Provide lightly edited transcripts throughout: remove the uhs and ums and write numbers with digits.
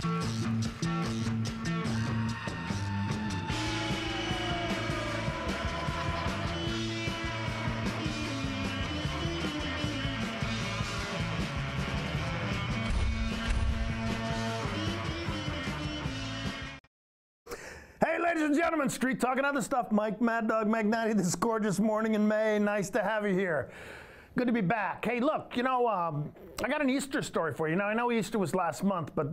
Hey, ladies and gentlemen, Street Talk and other stuff. Mike Mad Dog Magnati this gorgeous morning in May. Nice to have you here. Good to be back. Hey, look, you know, I got an Easter story for you. Now, I know Easter was last month, but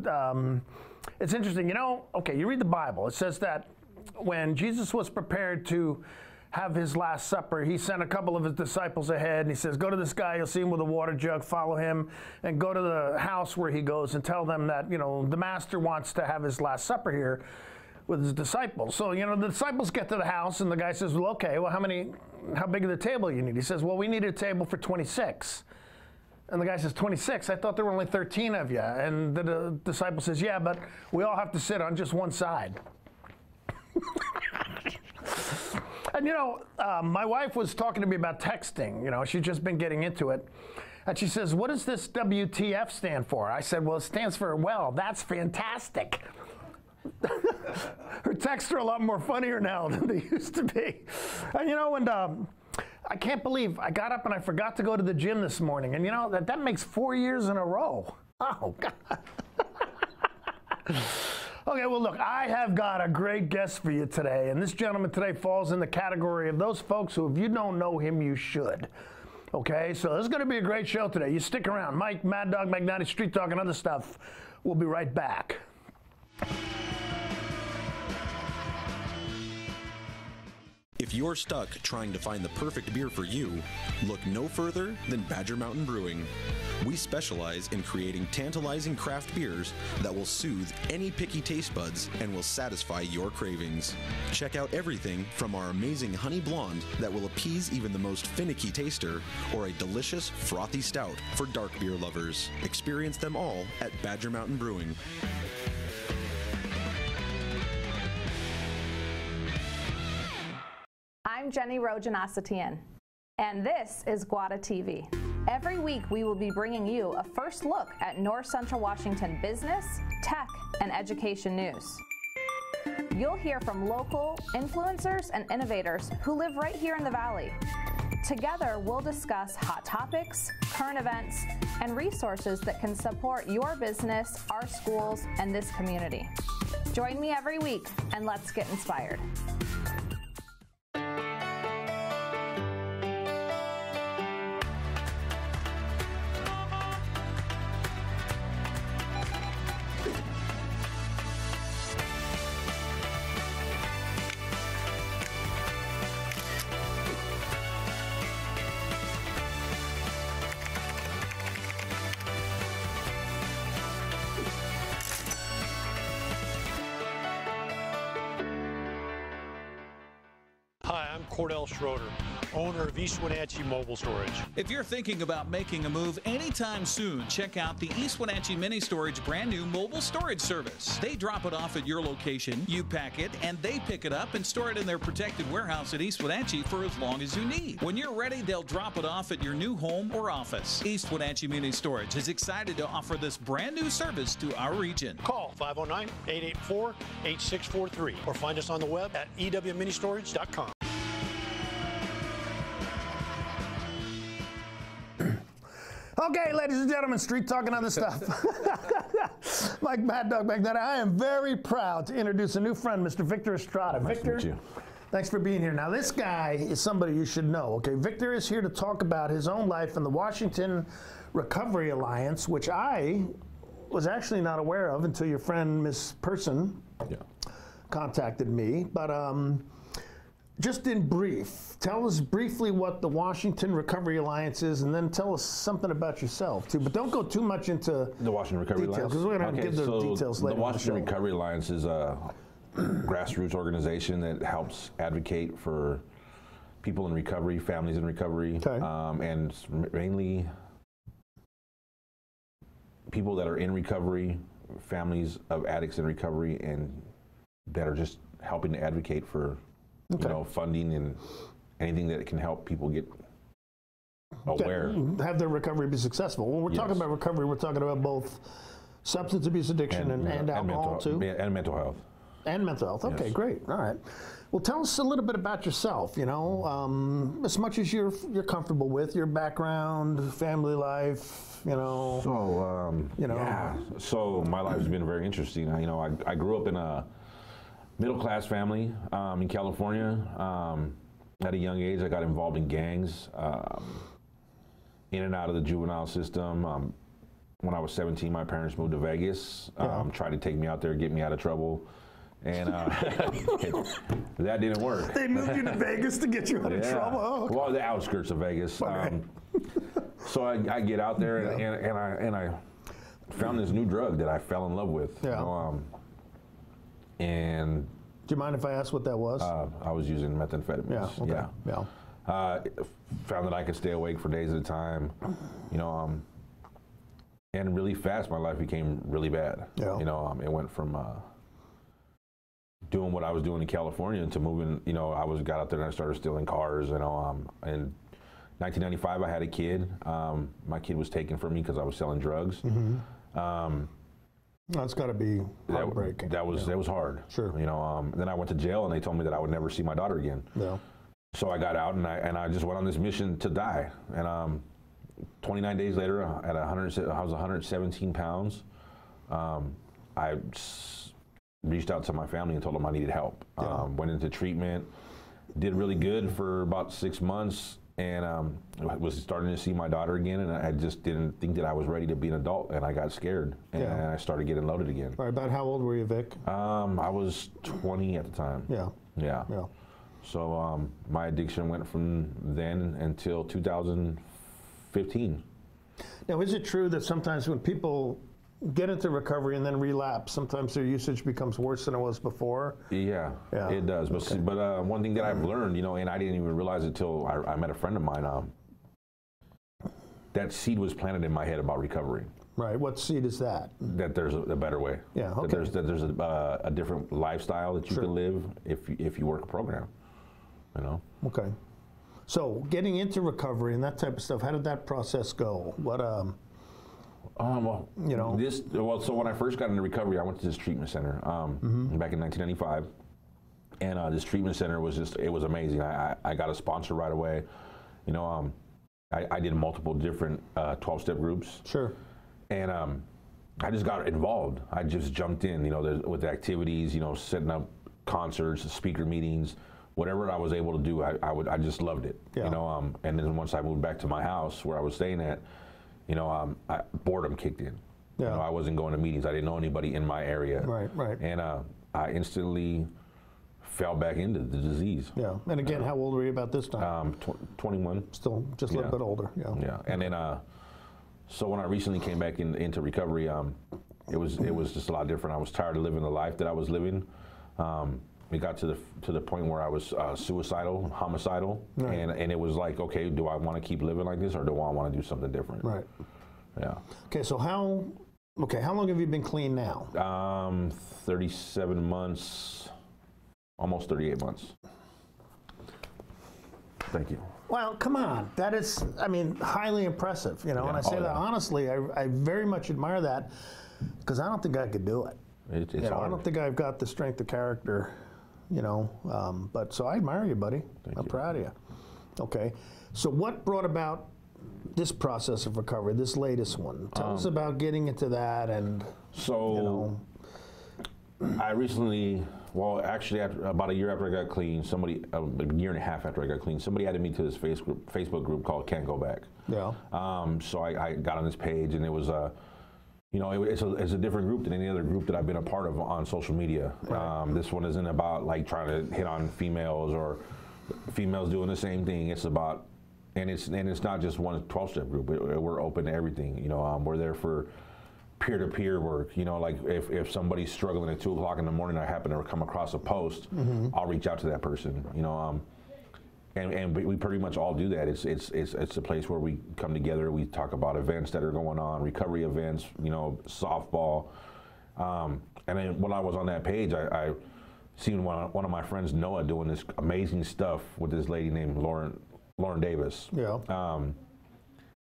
it's interesting. You know, okay, you read the Bible. It says that when Jesus was prepared to have his Last Supper, he sent a couple of his disciples ahead, and he says, go to this guy, you'll see him with a water jug, follow him, and go to the house where he goes and tell them that, you know, the master wants to have his Last Supper here with his disciples. So, you know, the disciples get to the house, and the guy says, well, okay, well, how big of the table you need? He says, well, we need a table for 26. And the guy says, 26? I thought there were only 13 of you. And the disciple says, yeah, but we all have to sit on just one side. And, you know, my wife was talking to me about texting. You know, she's just been getting into it. And she says, what does this WTF stand for? I said, well, it stands for, well, that's fantastic. Her texts are a lot more funnier now than they used to be. And, you know, and I can't believe I got up and I forgot to go to the gym this morning. And, you know, that makes 4 years in a row. Oh, God. Okay, well, look, I have got a great guest for you today. And this gentleman today falls in the category of those folks who, if you don't know him, you should. Okay, so this is going to be a great show today. You stick around. Mike, Mad Dog, Magnati, Street Talk, and other stuff. We'll be right back. If you're stuck trying to find the perfect beer for you, look no further than Badger Mountain Brewing. We specialize in creating tantalizing craft beers that will soothe any picky taste buds and will satisfy your cravings. Check out everything from our amazing honey blonde that will appease even the most finicky taster, or a delicious frothy stout for dark beer lovers. Experience them all at Badger Mountain Brewing. I'm Jenny Rojanasatian, and this is Guada TV. Every week we will be bringing you a first look at North Central Washington business, tech, and education news. You'll hear from local influencers and innovators who live right here in the Valley. Together, we'll discuss hot topics, current events, and resources that can support your business, our schools, and this community. Join me every week, and let's get inspired. Cordell Schroeder, owner of East Wenatchee Mobile Storage. If you're thinking about making a move anytime soon, check out the East Wenatchee Mini Storage brand new mobile storage service. They drop it off at your location, you pack it, and they pick it up and store it in their protected warehouse at East Wenatchee for as long as you need. When you're ready, they'll drop it off at your new home or office. East Wenatchee Mini Storage is excited to offer this brand new service to our region. Call 509-884-8643 or find us on the web at ewministorage.com. Okay, ladies and gentlemen, Street Talk and other stuff. Mike Mad Dog Magnati. I am very proud to introduce a new friend, Mr. Victor Estrada. Nice Victor, to meet you. Thanks for being here. Now, this guy is somebody you should know. Okay, Victor is here to talk about his own life in the Washington Recovery Alliance, which I was actually not aware of until your friend, Miss Person, contacted me. But just in brief, tell us briefly what the Washington Recovery Alliance is, and then tell us something about yourself, too. But don't go too much into the Washington Recovery Alliance, because we're going to give the details later. The Washington Recovery Alliance is a grassroots organization that helps advocate for people in recovery, families in recovery, and mainly people that are in recovery, families of addicts in recovery, and that are just helping to advocate for you know, funding and anything that can help people get aware. Have their recovery be successful. When we're talking about recovery, we're talking about both Substance abuse, addiction, and alcohol too? And mental health. And mental health. Okay, Yes. great. All right. Well, tell us a little bit about yourself. You know, as much as you're comfortable with your background, family life. You know. So yeah. So my life has been very interesting. You know, I grew up in a middle class family in California. At a young age, I got involved in gangs, in and out of the juvenile system. When I was 17, my parents moved to Vegas, tried to take me out there, get me out of trouble. And that didn't work. They moved you to Vegas to get you out of trouble. Oh, okay. Well, the outskirts of Vegas. Okay. So I get out there and I found this new drug that I fell in love with. Yeah. And do you mind if I ask what that was? I was using methamphetamines. Yeah. Okay. Yeah. Found that I could stay awake for days at a time. You know, and really fast, my life became really bad. Yeah. You know, it went from doing what I was doing in California to moving. You know, got out there and I started stealing cars. You know, in 1995, I had a kid. My kid was taken from me because I was selling drugs. Mm-hmm. That's got to be heartbreaking. That was hard. Sure. You know, then I went to jail and they told me that I would never see my daughter again. Yeah. So I got out and I just went on this mission to die. And 29 days later, I was 117 pounds. I reached out to my family and told them I needed help. Yeah. Went into treatment, did really good for about 6 months, and was starting to see my daughter again, and I just didn't think that I was ready to be an adult, and I got scared, and I started getting loaded again. All right, about how old were you, Vic? I was 20 at the time. Yeah. Yeah. Yeah. So my addiction went from then until 2015. Now, is it true that sometimes when people get into recovery and then relapse, sometimes their usage becomes worse than it was before? Yeah, it does. But one thing that I've learned, you know, and I didn't even realize it till I met a friend of mine, that seed was planted in my head about recovery. Right. What seed is that? That there's a better way. Yeah. Okay. That there's a different lifestyle that you can live if you work a program. You know. Okay. So getting into recovery and that type of stuff, how did that process go? What well, you know, so when I first got into recovery, I went to this treatment center back in 1995, and this treatment center was it was amazing. I got a sponsor right away. You know, I did multiple different 12-step groups. Sure. And I just got involved. I just jumped in. You know, with the activities. You know, setting up concerts, speaker meetings. Whatever I was able to do, I just loved it. Yeah. You know, and then once I moved back to my house where I was staying at, you know, boredom kicked in. Yeah. You know, I wasn't going to meetings. I didn't know anybody in my area. Right, right. And I instantly fell back into the disease. Yeah. And again, how old were you about this time? 21. Still just a little bit older. Yeah. Yeah. And then, so when I recently came back into recovery, it was just a lot different. I was tired of living the life that I was living. We got to the point where I was suicidal, homicidal, right. and it was like, okay, do I want to keep living like this, or do I want to do something different? Right. Yeah. Okay. So how long have you been clean now? 37 months, almost 38 months. Thank you. Well, come on. That is, I mean, highly impressive. You know, Yeah. and I say that honestly. I very much admire that because I don't think I could do it. It's you know, hard. I don't think I've got the strength of character, you know, but so I admire you, buddy. I'm proud of you. Okay. So what brought about this process of recovery, this latest one? Tell us about getting into that and, so, you know. I recently, well, actually, about a year after I got clean, a year and a half after I got clean, somebody added me to this Facebook group called Can't Go Back. Yeah. So I got on this page, and it was you know, it's a different group than any other group that I've been a part of on social media. Right. This one isn't about like trying to hit on females or females doing the same thing. It's about, and it's not just one 12-step group. We're open to everything. You know, we're there for peer-to-peer work. You know, like if somebody's struggling at 2 o'clock in the morning, I happen to come across a post, I'll reach out to that person. You know, and we pretty much all do that. It's a place where we come together. We talk about events that are going on, recovery events, you know, softball. And then when I was on that page, I seen one of my friends, Noah, doing this amazing stuff with this lady named Lauren Davis. Yeah.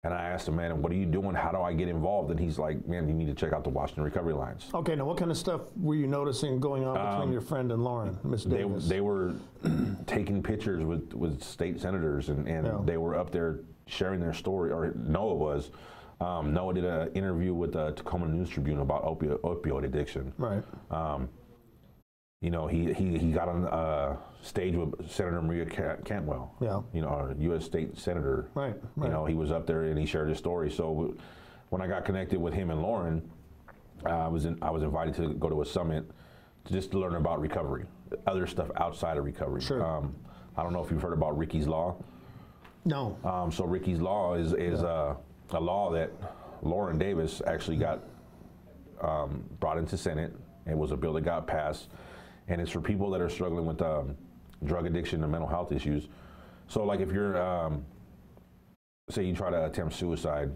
And I asked him, man, what are you doing? How do I get involved? And he's like, man, you need to check out the Washington Recovery Alliance. Okay, now what kind of stuff were you noticing going on between your friend and Lauren, Miss Davis? They were taking pictures with state senators, and they were up there sharing their story, or Noah was. Noah did an interview with the Tacoma News Tribune about opioid addiction. Right. You know, he got on stage with Senator Maria Cantwell. Yeah. You know, our U.S. State Senator. Right. You know, he was up there and he shared his story. So when I got connected with him and Lauren, I was invited to go to a summit just to learn about recovery, other stuff outside of recovery. Sure. I don't know if you've heard about Ricky's Law. No. So Ricky's Law is a law that Lauren Davis actually got brought into Senate. It was a bill that got passed. And it's for people that are struggling with drug addiction and mental health issues. So like if you're, say you try to attempt suicide,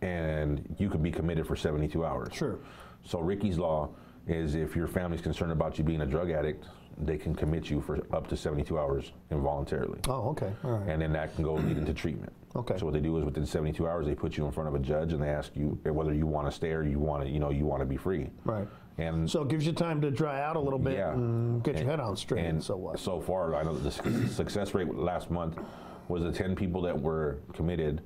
and you could be committed for 72 hours. Sure. So Ricky's Law is if your family's concerned about you being a drug addict, they can commit you for up to 72 hours involuntarily. Oh, okay. All right. And then that can go lead into treatment. Okay. So what they do is within 72 hours, they put you in front of a judge and they ask you whether you want to stay or you want to be free. Right. And so it gives you time to dry out a little bit and get your head on straight. And so what? So far, I know the success rate last month was the 10 people that were committed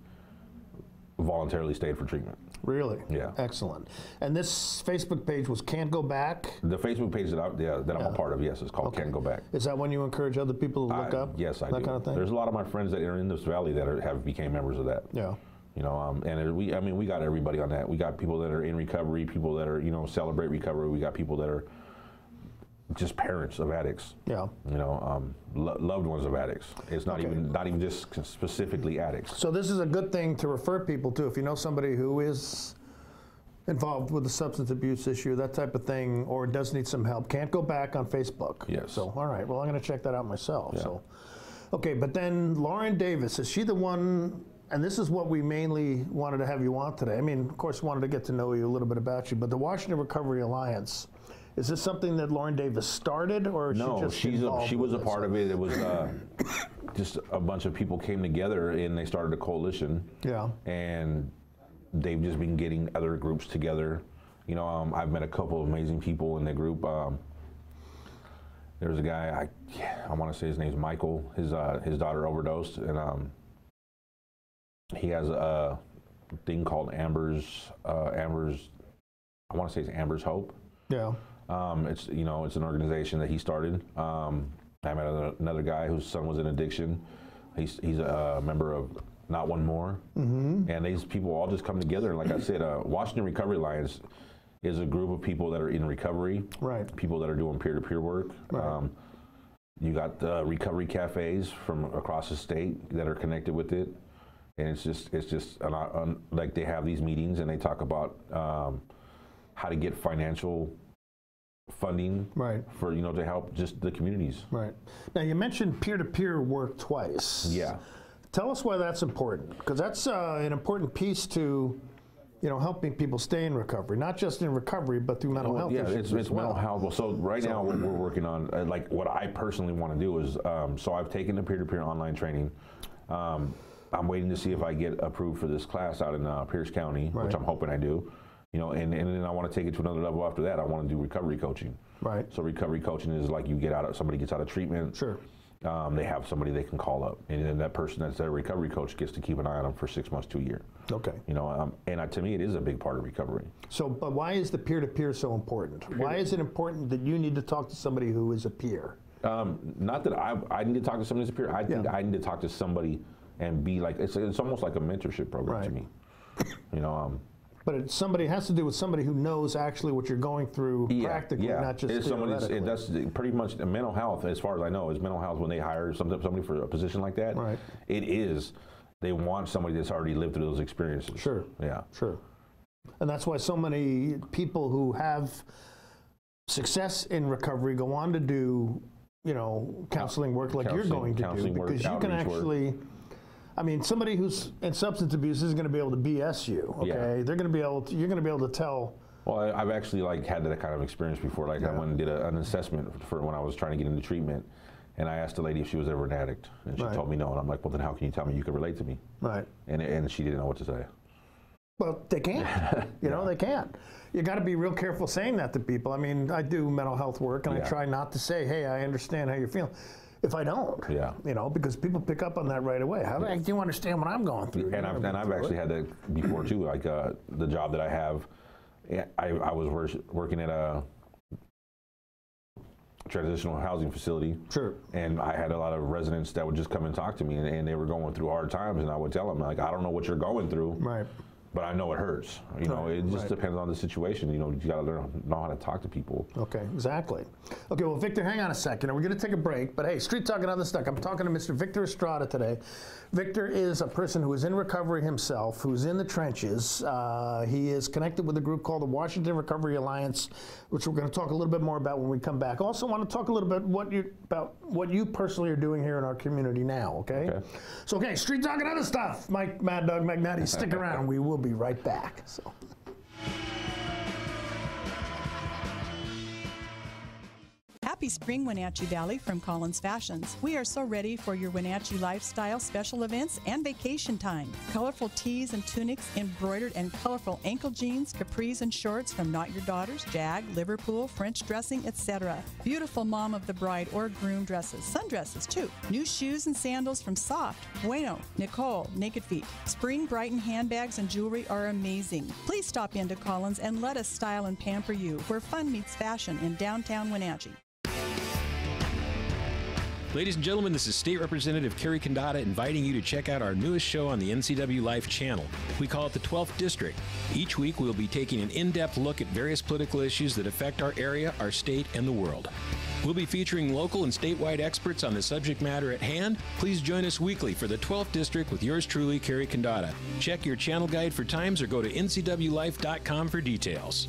voluntarily stayed for treatment. Really? Yeah. Excellent. And this Facebook page was Can't Go Back? The Facebook page that I'm a part of, yes, is called Can't Go Back. Is that when you encourage other people to look up? Yes, I do. That kind of thing? There's a lot of my friends that are in this valley that have became members of that. Yeah. You know, and we got everybody on that. We got people that are in recovery, people that are, celebrate recovery. We got people that are just parents of addicts. Yeah. You know, loved ones of addicts. It's not even just specifically addicts. So this is a good thing to refer people to if you know somebody who is involved with a substance abuse issue, that type of thing, or does need some help. Can't Go Back on Facebook. Yes. So, all right. Well, I'm going to check that out myself. Yeah. So, okay. But then Lauren Davis, is she the one? And this is what we mainly wanted to have you on today. I mean, of course, wanted to get to know you a little bit about you, but the Washington Recovery Alliance, is this something that Lauren Davis started, or no? She was a part of it. It was just a bunch of people came together and they started a coalition. Yeah. And they've just been getting other groups together. You know, I've met a couple of amazing people in the group. There's a guy I want to say his name's Michael. His daughter overdosed, and he has a thing called Amber's. I want to say it's Amber's Hope. Yeah. It's an organization that he started. I met another guy whose son was in addiction. He's a member of Not One More. Mm-hmm. And these people all just come together. And like I said, Washington Recovery Alliance is a group of people that are in recovery. Right. People that are doing peer-to-peer work. Right. You got the recovery cafes from across the state that are connected with it. And it's just like they have these meetings and they talk about how to get financial funding, right, for to help just the communities. Right. Now you mentioned peer-to-peer work twice. Yeah. Tell us why that's important, because that's an important piece to helping people stay in recovery, not just in recovery, but through mental health issues. Yeah, it's mental health. Well, so right now we're working on like what I personally want to do is so I've taken the peer-to-peer online training. I'm waiting to see if I get approved for this class out in Pierce County, which I'm hoping I do. And then I want to take it to another level after that. I want to do recovery coaching. Right. So recovery coaching is like somebody gets out of treatment. Sure. They have somebody they can call up, and then that person that's their recovery coach gets to keep an eye on them for 6 months to a year. Okay. And to me, it is a big part of recovery. So, but why is the peer-to-peer so important? Why is it important that you need to talk to somebody who is a peer? Not that I need to talk to somebody who's a peer. I think I need to talk to somebody and be like, it's almost like a mentorship program to me. But somebody has to do with somebody who knows actually what you're going through practically, not just theoretically. That's pretty much mental health, as far as I know, is mental health when they hire somebody for a position like that. Right. They want somebody that's already lived through those experiences. Sure. Yeah. Sure. And that's why so many people who have success in recovery go on to do, counseling work like you're going to do, because you can actually. I mean, somebody who's in substance abuse isn't going to be able to BS you. Okay, they're going to be able to. You're going to be able to tell. Well, I've actually had that kind of experience before. Like I went and did an assessment for when I was trying to get into treatment, And I asked the lady if she was ever an addict, and she told me no. And I'm like, well, then how can you tell me you can relate to me? Right. And she didn't know what to say. Well, they can't. You know, they can't. You got to be real careful saying that to people. I mean, I do mental health work, and I try not to say, hey, I understand how you're feeling, if I don't. Yeah. You know, because people pick up on that right away. How do you understand what I'm going through? And I've actually had that before, too. Like the job that I have, I was working at a transitional housing facility. Sure. And I had a lot of residents that would just come and talk to me, and they were going through hard times, and I would tell them, like, I don't know what you're going through. Right. But I know it hurts. You know, it just depends on the situation. You know, you got to know how to talk to people. Okay, exactly. Okay, well, Victor, hang on a second. We're going to take a break. But hey, Street Talk and Other Stuff. I'm talking to Mr. Victor Estrada today. Victor is a person who is in recovery himself, who's in the trenches. He is connected with a group called the Washington Recovery Alliance, which we're going to talk a little bit more about when we come back. Also, want to talk a little bit about what you personally are doing here in our community now. Okay. So, okay, Street Talk and Other Stuff. Mike, Mad Dog, Magnati, stick around. We will be right back. So. Happy spring, Wenatchee Valley from Collins Fashions. We are so ready for your Wenatchee lifestyle special events and vacation time. Colorful tees and tunics, embroidered and colorful ankle jeans, capris and shorts from Not Your Daughters, Jag, Liverpool, French dressing, etc. Beautiful mom of the bride or groom dresses, sundresses too. New shoes and sandals from Soft, Bueno, Nicole, Naked Feet. Spring Brighton handbags and jewelry are amazing. Please stop into Collins and let us style and pamper you, where fun meets fashion in downtown Wenatchee. Ladies and gentlemen, this is State Representative Kerry Condata inviting you to check out our newest show on the NCW Life channel. We call it the 12th District. Each week, we'll be taking an in-depth look at various political issues that affect our area, our state, and the world. We'll be featuring local and statewide experts on the subject matter at hand. Please join us weekly for the 12th District with yours truly, Kerry Condata. Check your channel guide for times or go to ncwlife.com for details.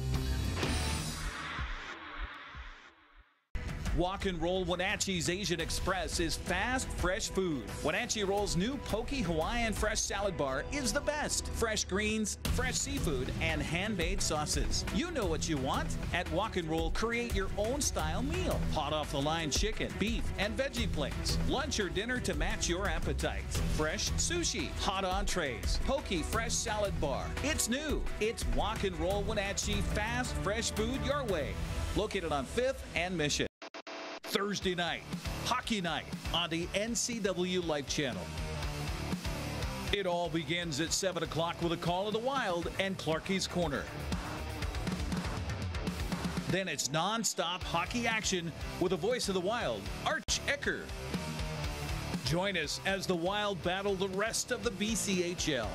Walk and Roll Wenatchee's Asian Express is fast, fresh food. Wenatchee Roll's new Poke Hawaiian Fresh Salad Bar is the best. Fresh greens, fresh seafood, and handmade sauces. You know what you want. At Walk and Roll, create your own style meal. Hot off the line chicken, beef, and veggie plates. Lunch or dinner to match your appetite. Fresh sushi, hot entrees, Poke Fresh Salad Bar. It's new. It's Walk and Roll Wenatchee, fast, fresh food your way. Located on 5th and Mission. Thursday night, hockey night on the NCW Life Channel. It all begins at 7 o'clock with a call of the Wild and Clarkie's Corner. Then it's non-stop hockey action with the voice of the Wild, Arch Ecker. Join us as the Wild battle the rest of the BCHL.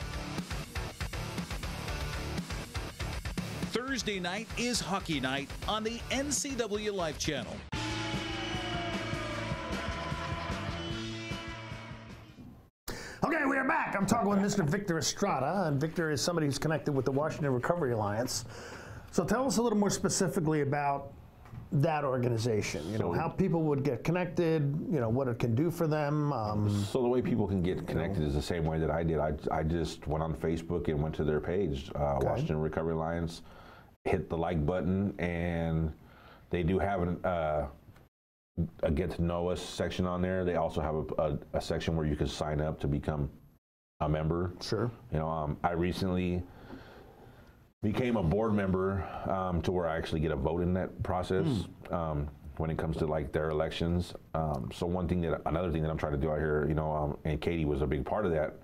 Thursday night is hockey night on the NCW Life Channel. Okay, we are back. I'm talking with Mr. Victor Estrada, and Victor is somebody who's connected with the Washington Recovery Alliance. So tell us a little more specifically about that organization, you know, how people would get connected, you know, what it can do for them. So the way people can get connected is the same way that I did. I just went on Facebook and went to their page, Washington Recovery Alliance, hit the like button, and they do have a get to know us section on there. They also have a section where you can sign up to become a member. Sure. You know, I recently became a board member to where I actually get a vote in that process when it comes to like their elections. So another thing that I'm trying to do out here, you know, and Katie was a big part of that,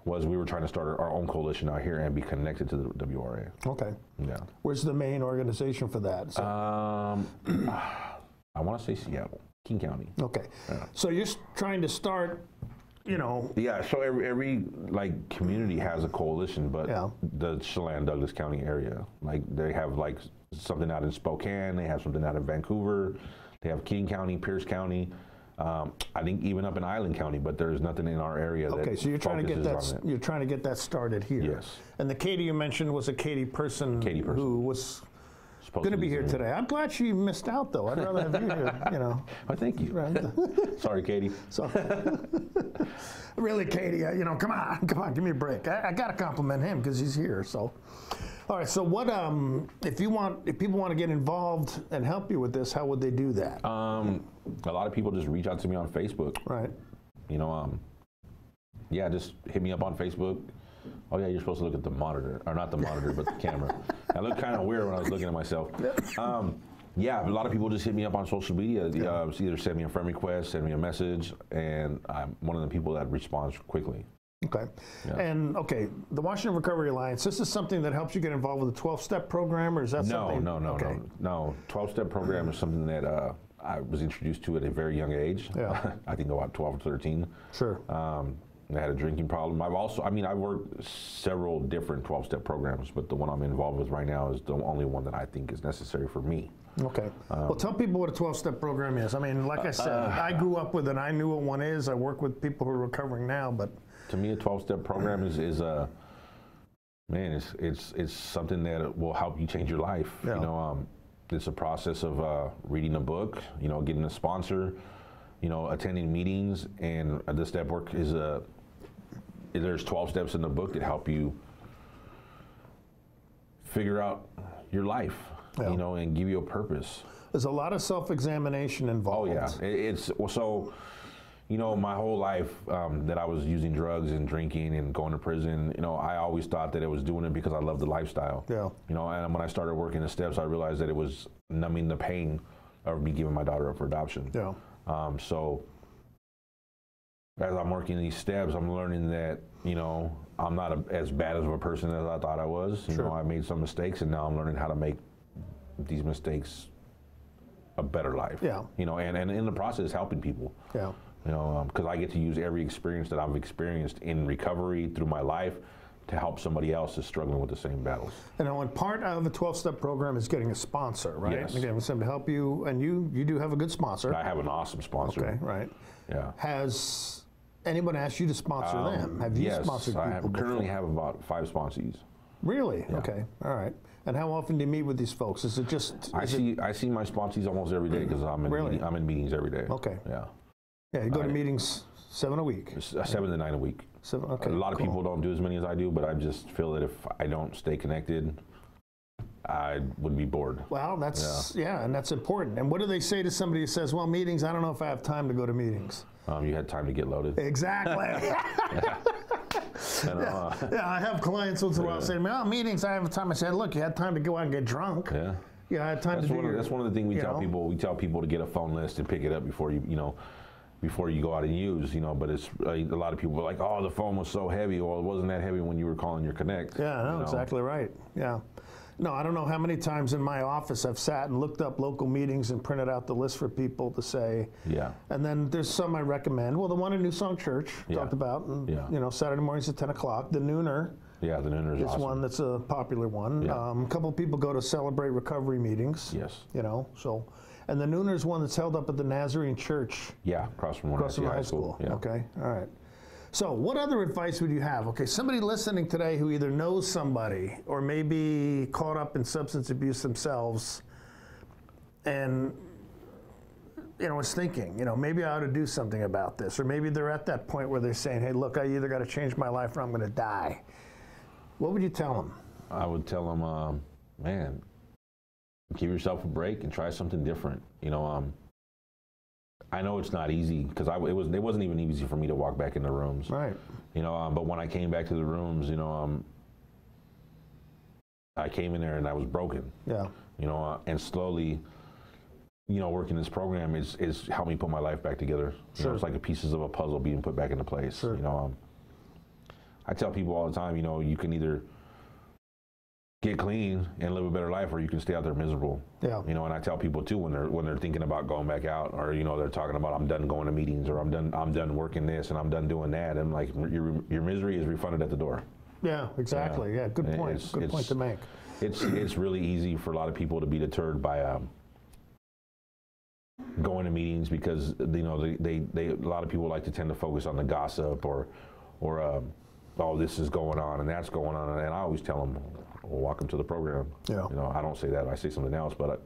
was we were trying to start our own coalition out here and be connected to the WRA. Okay. Yeah. Where's the main organization for that? So I want to say Seattle, King County. Okay. Yeah. So you're trying to start, you know. Yeah, so every like community has a coalition, but the Chelan Douglas County area, like they have like something out in Spokane, they have something out in Vancouver, they have King County, Pierce County, I think even up in Island County, but there's nothing in our area that Okay, so you're trying to get that you're trying to get that started here. Yes. And the Katie you mentioned was a Katie person who was going to be here today. I'm glad she missed out, though. I'd rather have you here, you know. Oh, thank you. Sorry, Katie. So, really, Katie, you know, come on, give me a break. I got to compliment him because he's here. So, All right. So what if people want to get involved and help you with this? How would they do that? A lot of people just reach out to me on Facebook. Right. You know, yeah, just hit me up on Facebook. Oh yeah, you're supposed to look at the monitor, or not the monitor, but the camera. I looked kind of weird when I was looking at myself. Yeah, a lot of people just hit me up on social media. Either send me a friend request, send me a message, and I'm one of the people that responds quickly. Okay. Yeah. And okay, the Washington Recovery Alliance, this is something that helps you get involved with the 12-step program, or is that something? No. 12-step program is something that I was introduced to at a very young age. Yeah. I think about 12 or 13. Sure. I had a drinking problem. I've worked several different 12-step programs, but the one I'm involved with right now is the only one that I think is necessary for me. Okay. Well, tell people what a 12-step program is. I mean, like I said, I grew up with it. I knew what one is. I work with people who are recovering now, but to me, a 12-step program is man, it's something that will help you change your life. Yeah. You know, it's a process of reading a book, you know, getting a sponsor, you know, attending meetings, and the step work is there's 12 steps in the book that help you figure out your life, you know, and give you a purpose. There's a lot of self-examination involved. Oh yeah, it's so. You know, my whole life that I was using drugs and drinking and going to prison, you know, I always thought that I was doing it because I loved the lifestyle. Yeah. You know, and when I started working the steps, I realized that it was numbing the pain of me giving my daughter up for adoption. Yeah. So as I'm working these steps, I'm learning that, you know, I'm not as bad of a person as I thought I was. You know, I made some mistakes, and now I'm learning how to make these mistakes a better life. Yeah. You know, and in the process, helping people. Yeah. You know, because I get to use every experience that I've experienced in recovery through my life to help somebody else that's struggling with the same battles. And one part of the 12-step program is getting a sponsor, right? Yes. Again, with somebody to help you, and you do have a good sponsor. I have an awesome sponsor. Okay, right. Yeah. Has anyone asked you to sponsor them? Have you sponsored people I currently have about 5 sponsees. Really? Yeah. Okay. All right. And how often do you meet with these folks? Is it just? I see my sponsees almost every day because I'm in meetings every day. Okay. Yeah. Yeah, you go to meetings 7 a week. 7 to 9 a week. 7. Okay. A lot of people don't do as many as I do, but I just feel that if I don't stay connected, I would be bored. Well, that's and that's important. And what do they say to somebody who says, "Well, meetings, I don't know if I have time to go to meetings"? You had time to get loaded. Exactly. I have clients once in a while saying, "Well, meetings, I have time." I said, "Look, you had time to go out and get drunk." Yeah. Yeah, I had time to do. That's one of the things we tell people. We tell people to get a phone list and pick it up before before you go out and use, you know, but it's a lot of people are like, oh, the phone was so heavy, or it wasn't that heavy when you were calling your Connect. Yeah, no, exactly right. Yeah. No, I don't know how many times in my office I've sat and looked up local meetings and printed out the list for people to say. Yeah. And then there's some I recommend. Well, the one in New Song Church, talked about, and, you know, Saturday mornings at 10 o'clock. The Nooner. Yeah, the Nooner is awesome. one that's a popular one. Yeah. A couple of people go to Celebrate Recovery meetings. Yes. You know, so. And the Nooner's one that's held up at the Nazarene Church. Yeah, across from high school. Yeah. Okay, all right. So what other advice would you have? Okay, somebody listening today who either knows somebody or maybe caught up in substance abuse themselves and, you know, is thinking, you know, maybe I ought to do something about this. Or maybe they're at that point where they're saying, hey, look, I either got to change my life or I'm going to die. What would you tell them? I would tell them, man, give yourself a break and try something different. You know, I know it's not easy because it wasn't even easy for me to walk back in the rooms. Right. You know, but when I came back to the rooms, you know, I came in there and I was broken. Yeah. You know, and slowly, you know, working this program is helped me put my life back together. You know, it's like the pieces of a puzzle being put back into place. Sure. You know, I tell people all the time, you know, you can either get clean and live a better life, or you can stay out there miserable. Yeah. You know, and I tell people too when they're thinking about going back out, or you know, they're talking about I'm done going to meetings, or I'm done working this, and I'm done doing that. And like your misery is refunded at the door. Yeah, exactly. Yeah, good point. Good point to make. It's really easy for a lot of people to be deterred by going to meetings because you know they a lot of people like to tend to focus on the gossip or oh, this is going on and that's going on, and I always tell them, well, welcome to the program. Yeah. You know, I don't say that. I say something else, but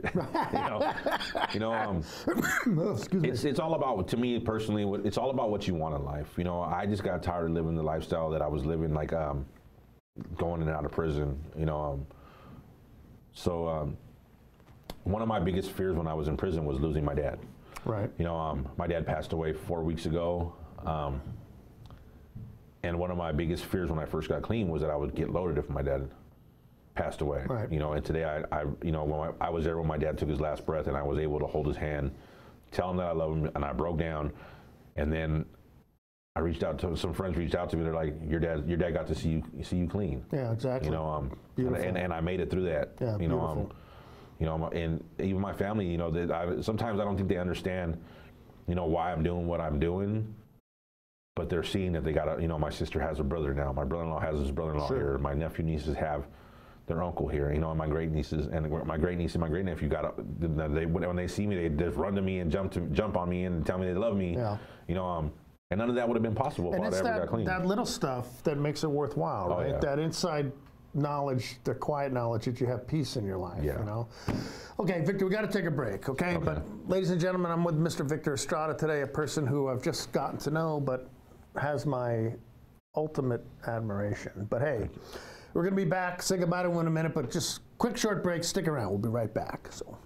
Excuse me. It's all about, to me personally, it's all about what you want in life. You know, I just got tired of living the lifestyle that I was living, like going in and out of prison. You know, So one of my biggest fears when I was in prison was losing my dad. Right. You know, my dad passed away 4 weeks ago. And one of my biggest fears when I first got clean was that I would get loaded if my dad passed away. Right. You know, and today you know, when I was there when my dad took his last breath, and I was able to hold his hand, tell him that I love him, and I broke down. And then I reached out to some friends. Reached out to me. They're like, "Your dad got to see you clean." Yeah, exactly. You know, and I made it through that. Yeah, you know, and even my family. You know, sometimes I don't think they understand, you know, why I'm doing what I'm doing. But they're seeing that they got, you know, my sister has a brother now. My brother-in-law has his brother-in-law here. My nephew, nieces have their uncle here. You know, and my great nieces and my great niece and my great nephew when they see me, they just run to me and jump on me and tell me they love me. Yeah. You know, and none of that would have been possible if I ever got clean. That little stuff that makes it worthwhile, right? Yeah. That inside knowledge, the quiet knowledge that you have peace in your life. Yeah. You know. Okay, Victor, we got to take a break. Okay, but ladies and gentlemen, I'm with Mr. Victor Estrada today, a person who I've just gotten to know, but has my ultimate admiration. But hey, we're going to be back. Say goodbye to him in a minute, but just quick short break. Stick around. We'll be right back. So.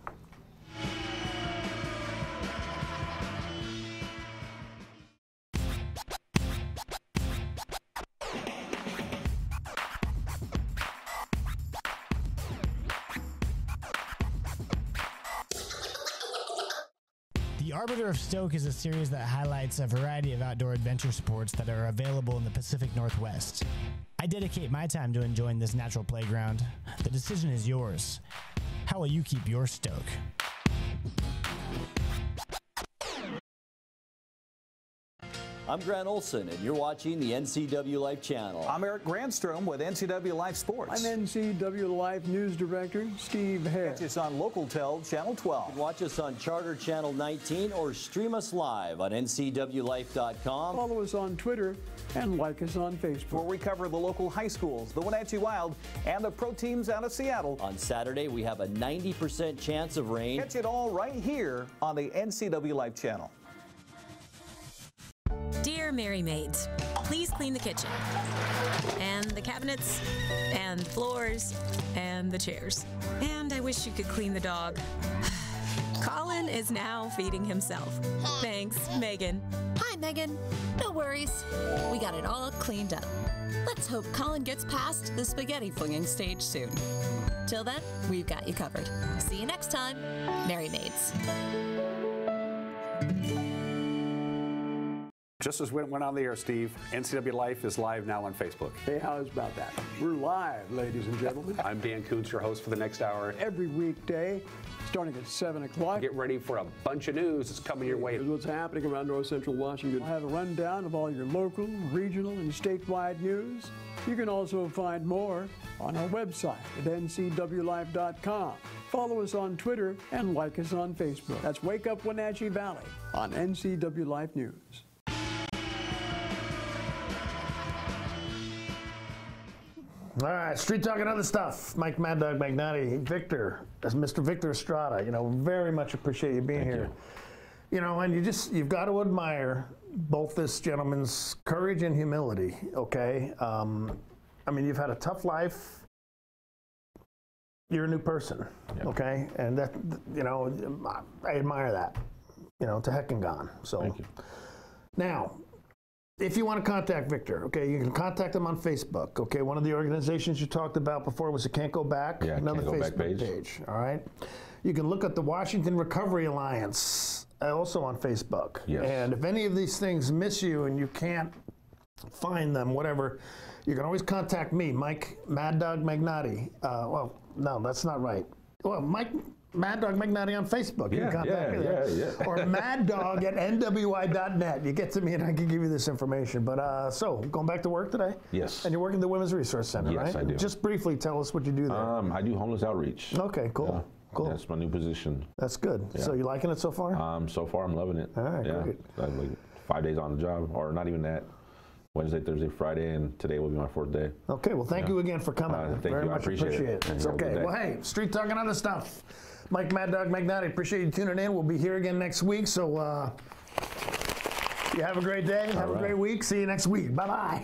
The Arbiter of Stoke is a series that highlights a variety of outdoor adventure sports that are available in the Pacific Northwest. I dedicate my time to enjoying this natural playground. The decision is yours. How will you keep your stoke? I'm Grant Olson, and you're watching the NCW Life channel. I'm Eric Grandstrom with NCW Life Sports. I'm NCW Life News Director Steve Hare. Catch us on LocalTel Channel 12. You can watch us on Charter Channel 19 or stream us live on ncwlife.com. Follow us on Twitter and like us on Facebook. Where we cover the local high schools, the Wenatchee Wild, and the pro teams out of Seattle. On Saturday, we have a 90% chance of rain. Catch it all right here on the NCW Life channel. Dear Merry Maids, please clean the kitchen, and the cabinets, and the floors, and the chairs. And I wish you could clean the dog. Colin is now feeding himself. Thanks, Megan. Hi, Megan. No worries. We got it all cleaned up. Let's hope Colin gets past the spaghetti flinging stage soon. Till then, we've got you covered. See you next time. Merry Maids. Just as we went on the air, Steve, NCW Life is live now on Facebook. Hey, how's about that? We're live, ladies and gentlemen. I'm Dan Kuntz, your host for the next hour. Every weekday, starting at 7 o'clock. Get ready for a bunch of news that's coming your way. Here's what's happening around North Central Washington. We'll have a rundown of all your local, regional, and statewide news. You can also find more on our website at ncwlife.com. Follow us on Twitter and like us on Facebook. That's Wake Up Wenatchee Valley on NCW Life News. All right, Street Talk and other stuff. Mike Mad Dog Magnati, Victor, that's Mr. Victor Estrada. You know, very much appreciate you being here. You know, and you've got to admire both this gentleman's courage and humility. Okay, I mean, you've had a tough life. You're a new person. Okay, and that, you know, I admire that. You know, to heck and gone. So, thank you. Now, if you want to contact Victor, okay, you can contact him on Facebook. Okay, one of the organizations you talked about before was the Can't Go Back. Yeah, another Can't Go Facebook Back page. All right, you can look at the Washington Recovery Alliance, also on Facebook. Yes. And if any of these things miss you and you can't find them, whatever, you can always contact me, Mike Mad Dog Magnati. Well, no, that's not right. Well, Mike Mad Dog Magnati on Facebook. You can contact me there. Or maddog at nwi.net. You get to me and I can give you this information. But so, going back to work today? Yes. And you're working at the Women's Resource Center, right? Yes, I do. Just briefly tell us what you do there. I do homeless outreach. Okay, cool. Cool. That's my new position. That's good. Yeah. So you liking it so far? So far I'm loving it. All right, great. I'm like 5 days on the job, or not even that. Wednesday, Thursday, Friday, and today will be my 4th day. Okay, well, thank you again for coming. Very much appreciate it. It's okay. Well, hey, Street Talk and other stuff. Mike Mad Dog Magnati, appreciate you tuning in. We'll be here again next week, so you have a great day. Have a great week. See you next week. Bye-bye.